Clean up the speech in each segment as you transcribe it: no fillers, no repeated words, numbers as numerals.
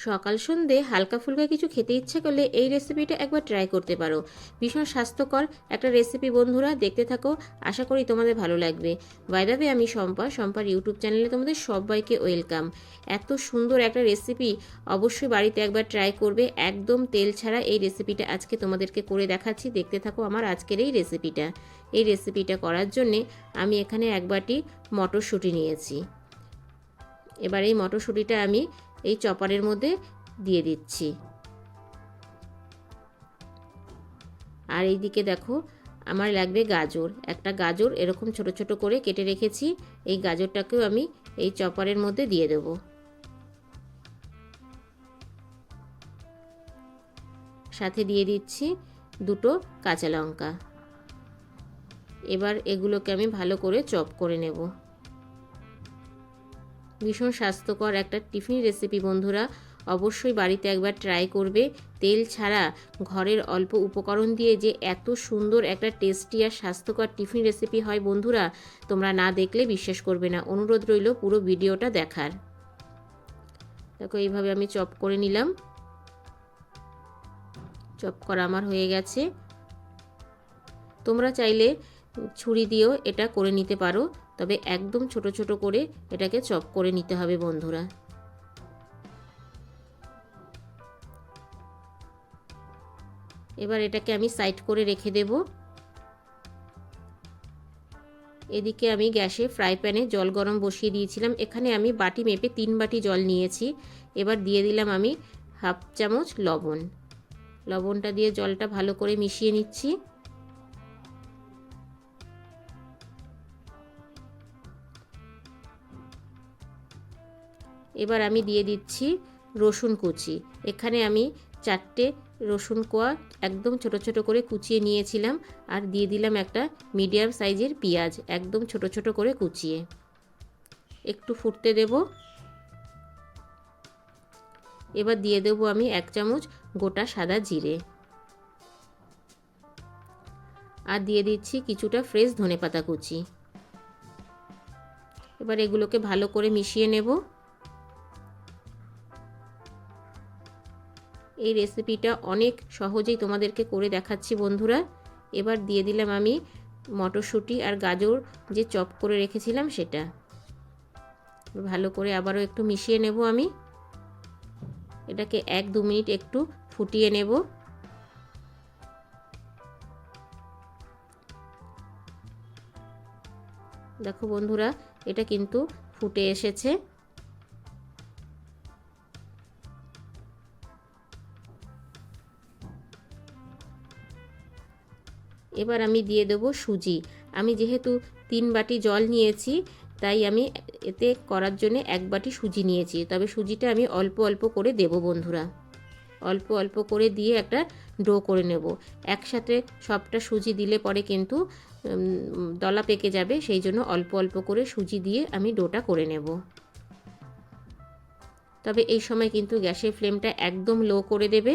সকাল সন্ধে হালকা ফুলকা কিছু খেতে ইচ্ছা করলে এই রেসিপিটা একবার ট্রাই করতে পারো। ভীষণ স্বাস্থ্যকর একটা রেসিপি বন্ধুরা, দেখতে থাকো, আশা করি তোমাদের ভালো লাগবে। বাই দ্য ওয়ে, আমি শম্পার ইউটিউব চ্যানেলে তোমাদের সবাইকে ওয়েলকাম। এত সুন্দর একটা রেসিপি অবশ্যই বাড়িতে একবার ট্রাই করবে, একদম তেল ছাড়া এই রেসিপিটা আজকে তোমাদেরকে করে দেখাচ্ছি। দেখতে থাকো আমার আজকের এই রেসিপিটা। এই রেসিপিটা করার জন্যে আমি এখানে এক বাটি মটরশুঁটি নিয়েছি। এবার এই মটরশুঁটিটা আমি এই চপারের মধ্যে দিয়ে দিচ্ছি। আর এইদিকে দেখো, আমার লাগবে গাজর। একটা গাজর এরকম ছোট ছোট করে কেটে রেখেছি, এই গাজরটাকেও আমি এই চপারের মধ্যে দিয়ে দেব। সাথে দিয়ে দিচ্ছি দুটো কাঁচা লঙ্কা। এবার এগুলোকে আমি ভালো করে চপ করে নেব। ভীষণ স্বাস্থ্যকর একটা টিফিন রেসিপি বন্ধুরা, অবশ্যই বাড়িতে একবার ট্রাই করবে। তেল ছাড়া ঘরের অল্প উপকরণ দিয়ে যে এত সুন্দর একটা টেস্টি আর স্বাস্থ্যকর টিফিন রেসিপি হয় বন্ধুরা, তোমরা না দেখলে বিশ্বাস করবে না। অনুরোধ রইল পুরো ভিডিওটা দেখার। দেখো, এইভাবে আমি চপ করে নিলাম। চপ করা আমার হয়ে গেছে। তোমরা চাইলে ছুরি দিয়েও এটা করে নিতে পারো, তবে একদম ছোট ছোট করে এটাকে চপ করে নিতে হবে বন্ধুরা। এবার এটাকে আমি সাইড করে রেখে দেব। এদিকে আমি গ্যাসে ফ্রাই প্যানে জল গরম বসিয়ে দিয়েছিলাম। এখানে আমি বাটি মেপে 3 বাটি জল নিয়েছি। এবার দিয়ে দিলাম আমি হাফ চামচ লবণ। লবণটা দিয়ে জলটা ভালো করে মিশিয়ে নিচ্ছি। এবার আমি দিয়ে দিচ্ছি রসুন কুচি। এখানে আমি 4টে রসুন কোয়া একদম ছোট ছোট করে কুচিয়ে নিয়েছিলাম। আর দিয়ে দিলাম একটা মিডিয়াম সাইজের পেঁয়াজ একদম ছোট ছোট করে কুচিয়ে। একটু ফুটতে দেব। এবার দিয়ে দেব আমি 1 চামচ গোটা সাদা জিরে। আর দিয়ে দিচ্ছি কিছুটা ফ্রেশ ধনেপাতা কুচি। এবার এগুলোকে ভালো করে মিশিয়ে নেব। এই রেসিপিটা অনেক সহজেই তোমাদেরকে করে দেখাচ্ছি বন্ধুরা। এবার দিয়ে দিলাম আমি মটরশুঁটি আর গাজর যে চপ করে রেখেছিলাম সেটা। ভালো করে আবারও একটু মিশিয়ে নেব আমি। এটাকে 1-2 মিনিট একটু ফুটিয়ে নেব। দেখো বন্ধুরা, এটা কিন্তু ফুটে এসেছে। এবার আমি দিয়ে দেব সুজি। আমি যেহেতু 3 বাটি জল নিয়েছি, তাই আমি এতে করার জন্য 1 বাটি সুজি নিয়েছি। তবে সুজিটা আমি অল্প অল্প করে দেব বন্ধুরা। অল্প অল্প করে দিয়ে একটা ডো করে নেব। একসাথে সবটা সুজি দিলে পরে কিন্তু দলা পেকে যাবে, সেই জন্য অল্প অল্প করে সুজি দিয়ে আমি ডোটা করে নেব। তবে এই সময় কিন্তু গ্যাসের ফ্লেমটা একদম লো করে দেবে।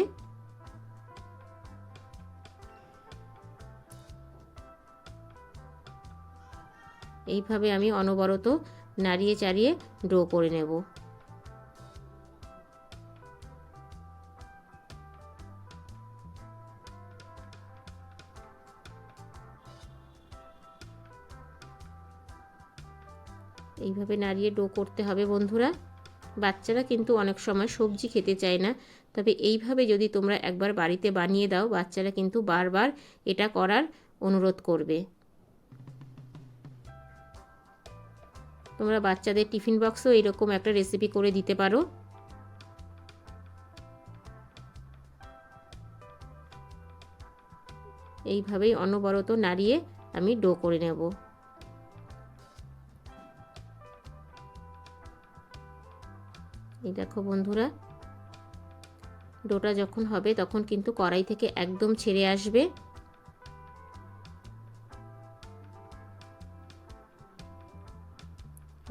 এইভাবে আমি অনবরত নাড়িয়ে চাড়িয়ে ডো করে নেব। এইভাবে নাড়িয়ে ডো করতে হবে বন্ধুরা। বাচ্চারা কিন্তু অনেক সময় সবজি খেতে চায় না, তবে এইভাবে যদি তোমরা একবার বাড়িতে বানিয়ে দাও, বাচ্চারা কিন্তু বারবার এটা করার অনুরোধ করবে। তোমরা বাচ্চাদের টিফিন বক্সেও এরকম একটা রেসিপি করে দিতে পারো। এইভাবেই অনবরত নাড়িয়ে আমি ডো করে নেব। এই দেখো বন্ধুরা, ডোটা যখন হবে তখন কিন্তু কড়াই থেকে একদম ছেড়ে আসবে।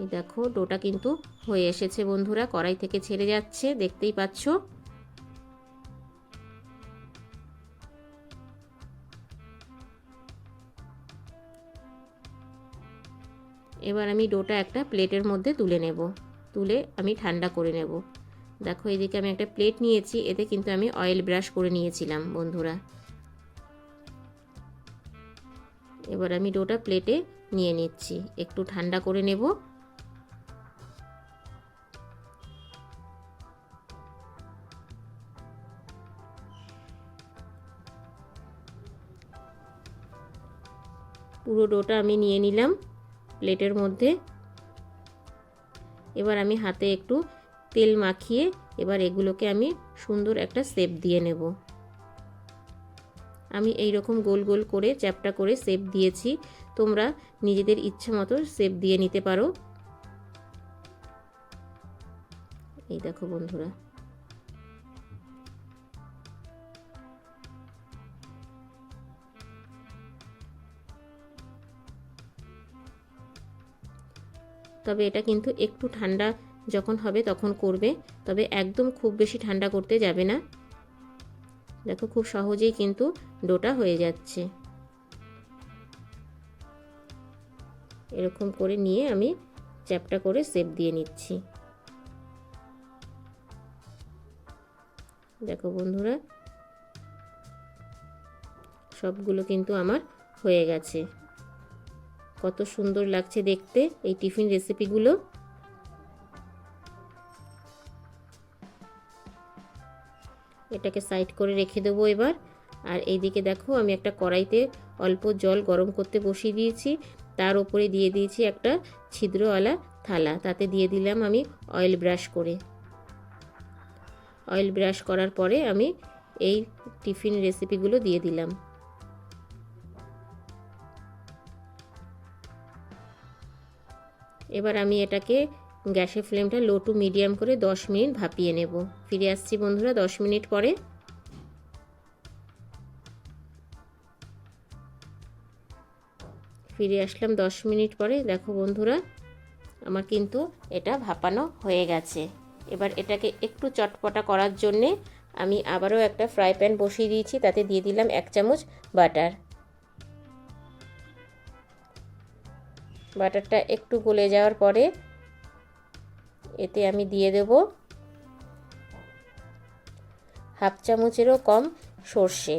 এই দেখো, ডোটা কিন্তু হয়ে এসেছে বন্ধুরা, কড়াই থেকে ছেড়ে যাচ্ছে, দেখতেই পাচ্ছ। এবার আমি ডোটা একটা প্লেটের মধ্যে তুলে নেব। তুলে আমি ঠান্ডা করে নেব। দেখো এদিকে আমি একটা প্লেট নিয়েছি, এতে কিন্তু আমি অয়েল ব্রাশ করে নিয়েছিলাম বন্ধুরা। এবার আমি ডোটা প্লেটে নিয়ে নিচ্ছি, একটু ঠান্ডা করে নেব। পুরো ডোটা আমি নিয়ে নিলাম প্লেটের মধ্যে। এবার আমি হাতে একটু তেল মাখিয়ে এবার এগুলোকে আমি সুন্দর একটা শেপ দিয়ে নেব। আমি এই রকম গোল গোল করে চ্যাপ্টা করে শেপ দিয়েছি, তোমরা নিজেদের ইচ্ছে মতো শেপ দিয়ে নিতে পারো। এই দেখো বন্ধুরা, তবে এটা কিন্তু একটু ঠান্ডা যখন হবে তখন করবে, তবে একদম খুব বেশি ঠান্ডা করতে যাবে না। দেখো খুব সহজেই কিন্তু ডোটা হয়ে যাচ্ছে। এরকম করে নিয়ে আমি চ্যাপ্টা করে শেপ দিয়ে নিচ্ছি। দেখো বন্ধুরা, সবগুলো কিন্তু আমার হয়ে গেছে। কত সুন্দর লাগছে দেখতে এই টিফিন রেসিপিগুলো। এটাকে সাইড করে রেখে দেবো এবার। আর এইদিকে দেখো আমি একটা কড়াইতে অল্প জল গরম করতে বসিয়ে দিয়েছি, তার উপরে দিয়ে দিয়েছি একটা ছিদ্রওয়ালা থালা, তাতে দিয়ে দিলাম আমি অয়েল ব্রাশ করে। অয়েল ব্রাশ করার পরে আমি এই টিফিন রেসিপিগুলো দিয়ে দিলাম। এবার আমি এটাকে গ্যাসের ফ্লেমটা লো টু মিডিয়াম করে 10 মিনিট ভাপিয়ে নেব। ফিরে আসছি বন্ধুরা 10 মিনিট পরে। ফিরে আসলাম 10 মিনিট পরে। দেখো বন্ধুরা, আমার কিন্তু এটা ভাপানো হয়ে গেছে। এবার এটাকে একটু চটপটা করার জন্যে আমি আবারও একটা ফ্রাই প্যান বসিয়ে দিয়েছি, তাতে দিয়ে দিলাম 1 চামচ বাটার। বাটারটা একটু গলে যাওয়ার পরে এতে আমি দিয়ে দেব হাফ চামচেরও কম সর্ষে,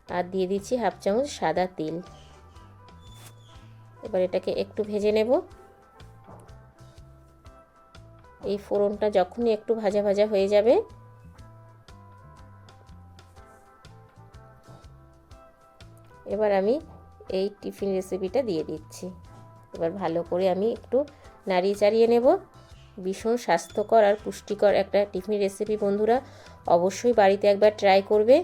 আর দিয়ে দিচ্ছি হাফ চামচ সাদা তিল। এবার এটাকে একটু ভেজে নেব। এই ফোড়নটা যখনই একটু ভাজা ভাজা হয়ে যাবে এবার আমি এই টিফিন রেসিপিটা দিয়ে দিচ্ছি। এবার ভালো করে আমি একটু নাড়িয়ে চাড়িয়ে নেব। ভীষণ স্বাস্থ্যকর আর পুষ্টিকর একটা টিফিন রেসিপি বন্ধুরা, অবশ্যই বাড়িতে একবার ট্রাই করবে।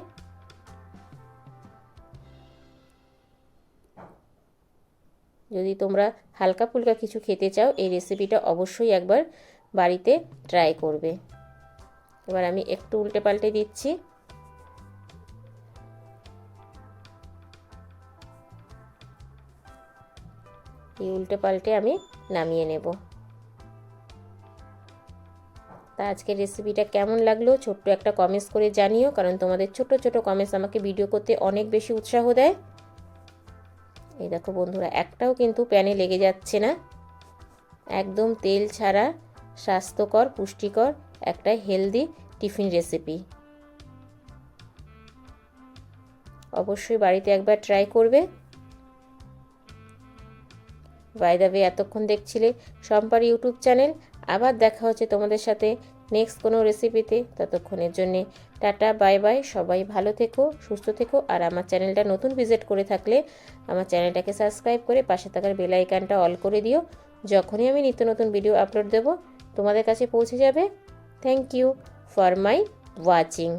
যদি তোমরা হালকা ফুলকা কিছু খেতে চাও এই রেসিপিটা অবশ্যই একবার বাড়িতে ট্রাই করবে। এবার আমি একটু উল্টে পাল্টে দিচ্ছি। এই উল্টে পাল্টে আমি নামিয়ে নেব। তা আজকের রেসিপিটা কেমন লাগলো ছোট্ট একটা কমেন্টস করে জানিও, কারণ তোমাদের ছোট ছোট কমেন্টস আমাকে ভিডিও করতে অনেক বেশি উৎসাহ দেয়। এই দেখো বন্ধুরা, একটাও কিন্তু প্যানে লেগে যাচ্ছে না। একদম তেল ছাড়া স্বাস্থ্যকর পুষ্টিকর একটা হেলদি টিফিন রেসিপি, অবশ্যই বাড়িতে একবার ট্রাই করবে। বাই দ্য ওয়ে, এতক্ষণ দেখছিলে শম্পার ইউটিউব চ্যানেল। আবার দেখা হচ্ছে তোমাদের সাথে নেক্সট কোনো রেসিপিতে। ততক্ষণের জন্যে টাটা, বাই বাই। সবাই ভালো থেকো, সুস্থ থেকো। আর আমার চ্যানেলটা নতুন ভিজিট করে থাকলে আমার চ্যানেলটাকে সাবস্ক্রাইব করে পাশে থাকার বেল আইকনটা অল করে দিও। যখনই আমি নিত্য নতুন ভিডিও আপলোড দেব তোমাদের কাছে পৌঁছে যাবে। Thank you for my watching.